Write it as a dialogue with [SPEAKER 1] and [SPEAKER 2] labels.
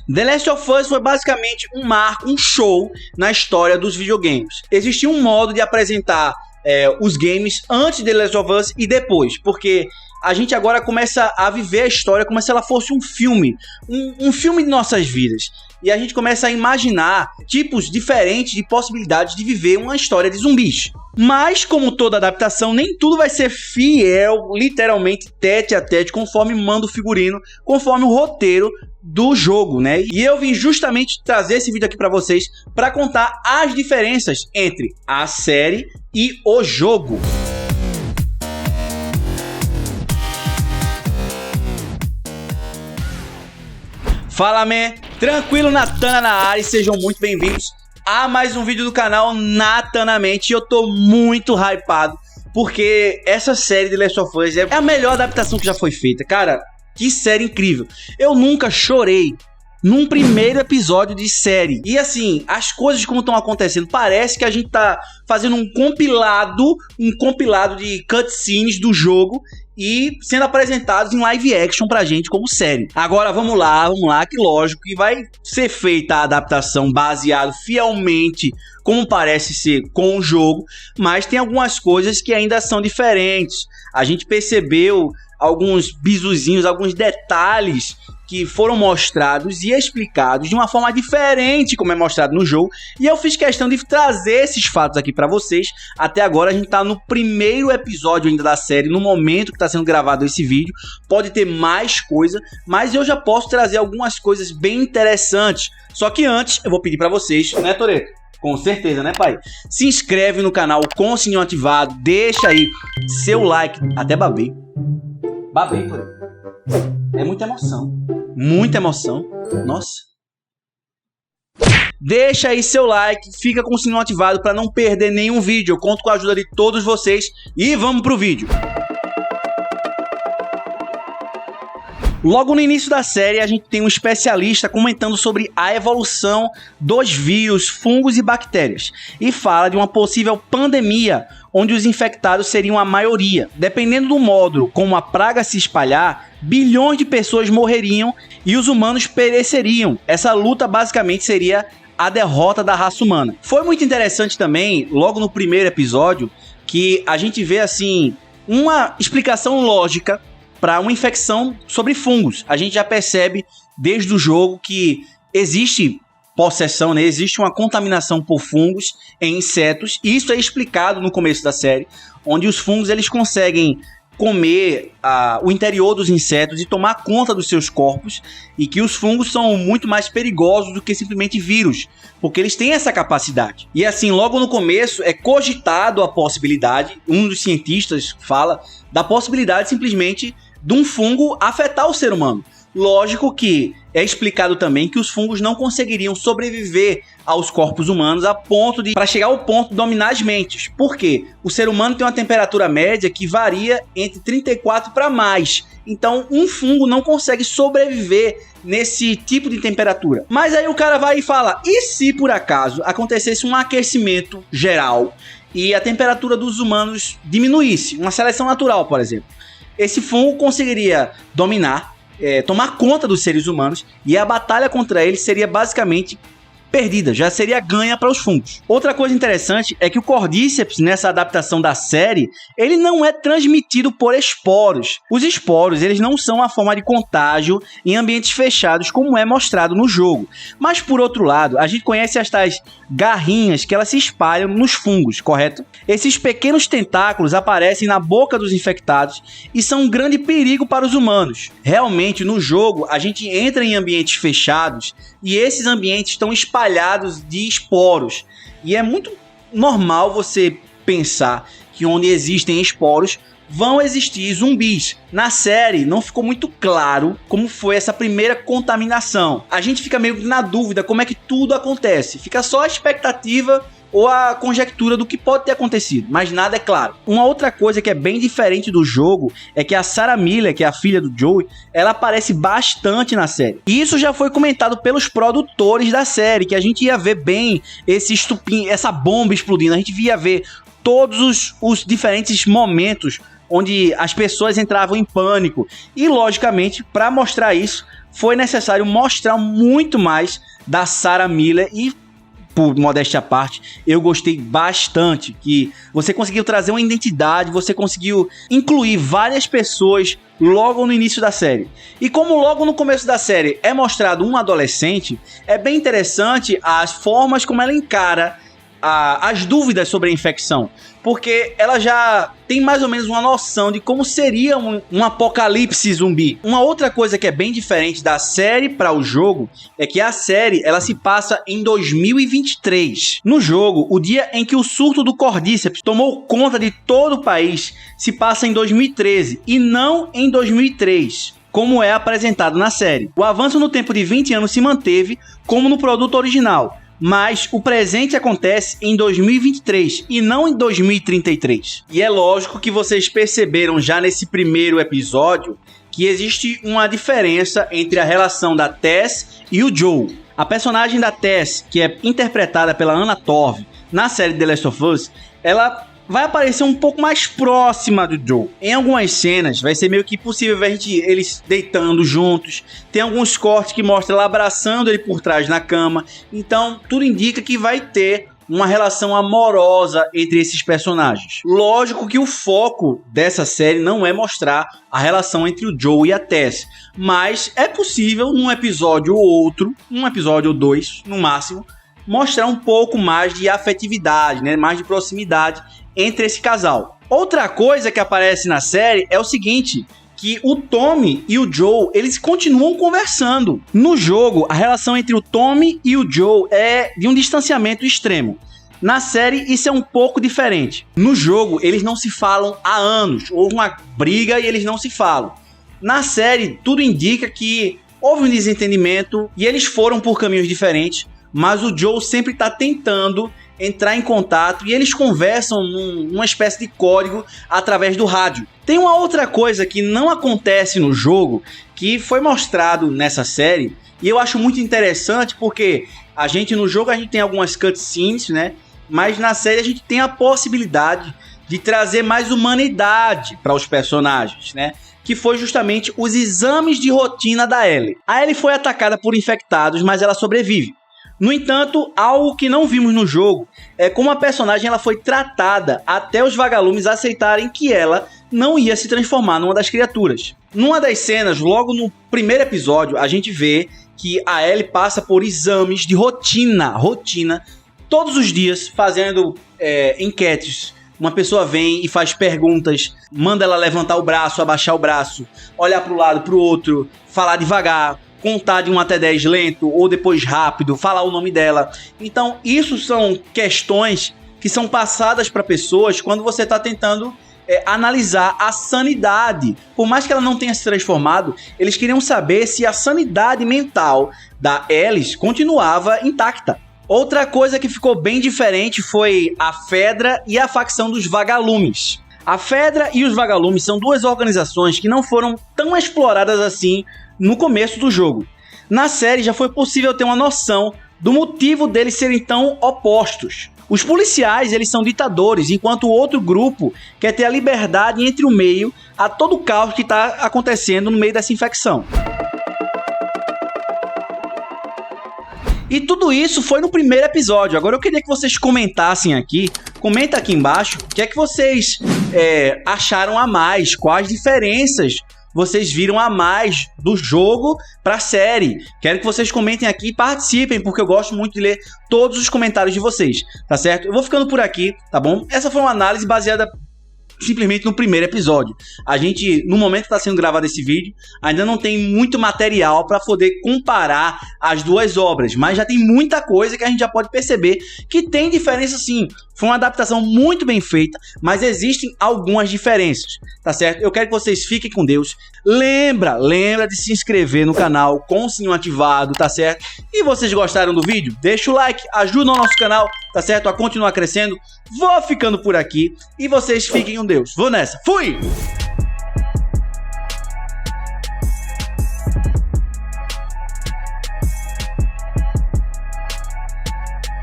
[SPEAKER 1] The Last of Us foi basicamente um marco, um show na história dos videogames. Existia um modo de apresentar os games antes de The Last of Us e depois, porque a gente agora começa a viver a história como se ela fosse um filme, um filme de nossas vidas. E a gente começa a imaginar tipos diferentes de possibilidades de viver uma história de zumbis. Mas, como toda adaptação, nem tudo vai ser fiel, literalmente, tete a tete, conforme manda o figurino, conforme o roteiro do jogo, né? E eu vim justamente trazer esse vídeo aqui pra vocês para contar as diferenças entre a série e o jogo. Fala, man! Tranquilo, Natana na área, e sejam muito bem-vindos a mais um vídeo do canal Natanamente. E eu tô muito hypado, porque essa série de Last of Us é a melhor adaptação que já foi feita. Cara, que série incrível! Eu nunca chorei num primeiro episódio de série. E assim, as coisas como estão acontecendo, parece que a gente tá fazendo um compilado de cutscenes do jogo e sendo apresentados em live action pra gente como série. Agora vamos lá, que lógico que vai ser feita a adaptação baseado fielmente como parece ser com o jogo, mas tem algumas coisas que ainda são diferentes. A gente percebeu alguns bisuzinhos, alguns detalhes que foram mostrados e explicados de uma forma diferente como é mostrado no jogo, e eu fiz questão de trazer esses fatos aqui pra vocês. Até agora a gente tá no primeiro episódio ainda da série, no momento que tá sendo gravado esse vídeo. Pode ter mais coisa, mas eu já posso trazer algumas coisas bem interessantes. Só que antes eu vou pedir pra vocês, né, Toretto? Com certeza, né, pai? Se inscreve no canal com o sininho ativado, deixa aí seu like. Até babei, Toretto. É muita emoção, nossa. Deixa aí seu like, fica com o sininho ativado para não perder nenhum vídeo. Eu conto com a ajuda de todos vocês e vamos pro vídeo. Logo no início da série, a gente tem um especialista comentando sobre a evolução dos vírus, fungos e bactérias, e fala de uma possível pandemia, onde os infectados seriam a maioria. Dependendo do modo como a praga se espalhar, bilhões de pessoas morreriam e os humanos pereceriam. Essa luta basicamente seria a derrota da raça humana. Foi muito interessante também, logo no primeiro episódio, que a gente vê assim uma explicação lógica para uma infecção sobre fungos. A gente já percebe desde o jogo que existe possessão, né? Existe uma contaminação por fungos em insetos, e isso é explicado no começo da série, onde os fungos eles conseguem comer o interior dos insetos e tomar conta dos seus corpos, e que os fungos são muito mais perigosos do que simplesmente vírus, porque eles têm essa capacidade. E assim, logo no começo é cogitado a possibilidade, um dos cientistas fala da possibilidade simplesmente de um fungo afetar o ser humano. Lógico que é explicado também que os fungos não conseguiriam sobreviver aos corpos humanos para chegar ao ponto de dominar as mentes. Por quê? O ser humano tem uma temperatura média que varia entre 34 para mais. Então, um fungo não consegue sobreviver nesse tipo de temperatura. Mas aí o cara vai e fala, e se por acaso acontecesse um aquecimento geral e a temperatura dos humanos diminuísse? Uma seleção natural, por exemplo. Esse fungo conseguiria dominar, tomar conta dos seres humanos, e a batalha contra ele seria basicamente perdida, já seria ganha para os fungos. Outra coisa interessante é que o Cordyceps, nessa adaptação da série, ele não é transmitido por esporos. Os esporos, eles não são a forma de contágio em ambientes fechados, como é mostrado no jogo. Mas, por outro lado, a gente conhece as tais garrinhas que elas se espalham nos fungos, correto? Esses pequenos tentáculos aparecem na boca dos infectados e são um grande perigo para os humanos. Realmente, no jogo, a gente entra em ambientes fechados e esses ambientes estão espalhados de esporos. E é muito normal você pensar que onde existem esporos vão existir zumbis. Na série não ficou muito claro como foi essa primeira contaminação. A gente fica meio na dúvida como é que tudo acontece. Fica só a expectativa ou a conjectura do que pode ter acontecido, mas nada é claro. Uma outra coisa que é bem diferente do jogo é que a Sarah Miller, que é a filha do Joey, ela aparece bastante na série. E isso já foi comentado pelos produtores da série, que a gente ia ver bem esse estupim, essa bomba explodindo, a gente ia ver todos os diferentes momentos onde as pessoas entravam em pânico. E, logicamente, para mostrar isso, foi necessário mostrar muito mais da Sarah Miller e, por modéstia à parte, eu gostei bastante que você conseguiu trazer uma identidade, você conseguiu incluir várias pessoas logo no início da série. E como logo no começo da série é mostrado um adolescente, é bem interessante as formas como ela encara as dúvidas sobre a infecção, porque ela já tem mais ou menos uma noção de como seria um apocalipse zumbi. Uma outra coisa que é bem diferente da série para o jogo é que a série ela se passa em 2023. No jogo, o dia em que o surto do Cordyceps tomou conta de todo o país se passa em 2013 e não em 2003. Como é apresentado na série. O avanço no tempo de 20 anos se manteve como no produto original, mas o presente acontece em 2023 e não em 2033. E é lógico que vocês perceberam já nesse primeiro episódio que existe uma diferença entre a relação da Tess e o Joe. A personagem da Tess, que é interpretada pela Anna Torv na série The Last of Us, ela vai aparecer um pouco mais próxima do Joe. Em algumas cenas vai ser meio que impossível ver eles deitando juntos. Tem alguns cortes que mostram ela abraçando ele por trás na cama. Então tudo indica que vai ter uma relação amorosa entre esses personagens. Lógico que o foco dessa série não é mostrar a relação entre o Joe e a Tess, mas é possível num episódio ou outro, um episódio ou dois no máximo, mostrar um pouco mais de afetividade, né? Mais de proximidade entre esse casal. Outra coisa que aparece na série é o seguinte, que o Tommy e o Joe, eles continuam conversando. No jogo, a relação entre o Tommy e o Joe é de um distanciamento extremo. Na série, isso é um pouco diferente. No jogo, eles não se falam há anos. Houve uma briga e eles não se falam. Na série, tudo indica que houve um desentendimento e eles foram por caminhos diferentes, mas o Joe sempre está tentando entrar em contato e eles conversam numa espécie de código através do rádio. Tem uma outra coisa que não acontece no jogo, que foi mostrado nessa série, e eu acho muito interessante porque no jogo a gente tem algumas cutscenes, né? Mas na série a gente tem a possibilidade de trazer mais humanidade para os personagens, né? Que foi justamente os exames de rotina da Ellie. A Ellie foi atacada por infectados, mas ela sobrevive. No entanto, algo que não vimos no jogo é como a personagem ela foi tratada até os vagalumes aceitarem que ela não ia se transformar numa das criaturas. Numa das cenas, logo no primeiro episódio, a gente vê que a Ellie passa por exames de rotina, todos os dias, fazendo enquetes. Uma pessoa vem e faz perguntas, manda ela levantar o braço, abaixar o braço, olhar para o lado, para o outro, falar devagar, contar de 1 até 10 lento ou depois rápido, falar o nome dela. Então isso são questões que são passadas para pessoas quando você está tentando analisar a sanidade. Por mais que ela não tenha se transformado, eles queriam saber se a sanidade mental da Ellie continuava intacta. Outra coisa que ficou bem diferente foi a Fedra e a facção dos Vagalumes. A Fedra e os Vagalumes são duas organizações que não foram tão exploradas assim no começo do jogo. Na série já foi possível ter uma noção do motivo deles serem tão opostos. Os policiais, eles são ditadores, enquanto o outro grupo quer ter a liberdade entre o meio a todo o caos que está acontecendo no meio dessa infecção. E tudo isso foi no primeiro episódio. Agora eu queria que vocês comentassem aqui. Comenta aqui embaixo o que é que vocês acharam a mais. Quais diferenças vocês viram a mais do jogo para a série. Quero que vocês comentem aqui e participem, porque eu gosto muito de ler todos os comentários de vocês, tá certo? Eu vou ficando por aqui, tá bom? Essa foi uma análise baseada simplesmente no primeiro episódio. A gente, no momento que está sendo gravado esse vídeo, ainda não tem muito material para poder comparar as duas obras, mas já tem muita coisa que a gente já pode perceber que tem diferença sim. Foi uma adaptação muito bem feita, mas existem algumas diferenças, tá certo? Eu quero que vocês fiquem com Deus. Lembra de se inscrever no canal com o sininho ativado, tá certo? E vocês gostaram do vídeo? Deixa o like, ajuda o nosso canal, tá certo? A continuar crescendo. Vou ficando por aqui e vocês fiquem com Deus. Vou nessa. Fui!